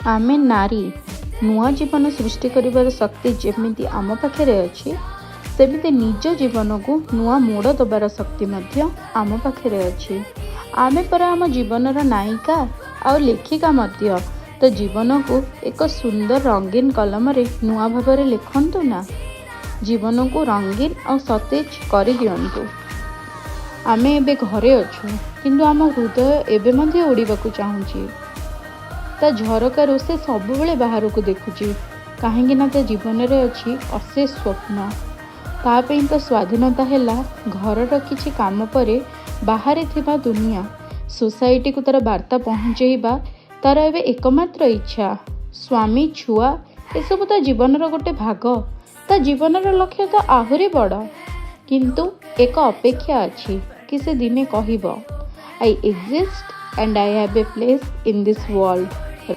आमे नारी नुआ जीवन सृष्टि करिबार शक्ति जेमिति आम पाखे अच्छी सेमिति निज जीवन को नुआ मोड़ दबार शक्ति मध्य आम पाखे अच्छी। आमे पर आम जीवन नायिका आउ लेखिका मध्य तो जीवन को एक सुंदर रंगीन कलम रे नुआ भाव लिखंतु ना। जीवन को रंगीन और सतेज कर दियंतु। आमे एबे घरे अच्छु किंतु आम हृदय एबे मध्य उड़ीबा को चाहूची। ता झरकार से सबुबले बाहर को देखुची कहीं ता जीवन में अच्छी अशेष स्वप्न। तापी तो स्वाधीनता है घर किछि काम परे बाहर थिबा दुनिया सोसाइटी को तार वार्ता पहुँचेबा तार एबे एकमात्र इच्छा। स्वामी छुआ एसबू तो जीवन गोटे भाग। ता जीवन लक्ष्य तो आहुरी बड़ किंतु एक अपेक्षा अच्छी कि से दिने कहब I exist and I have a place in this world.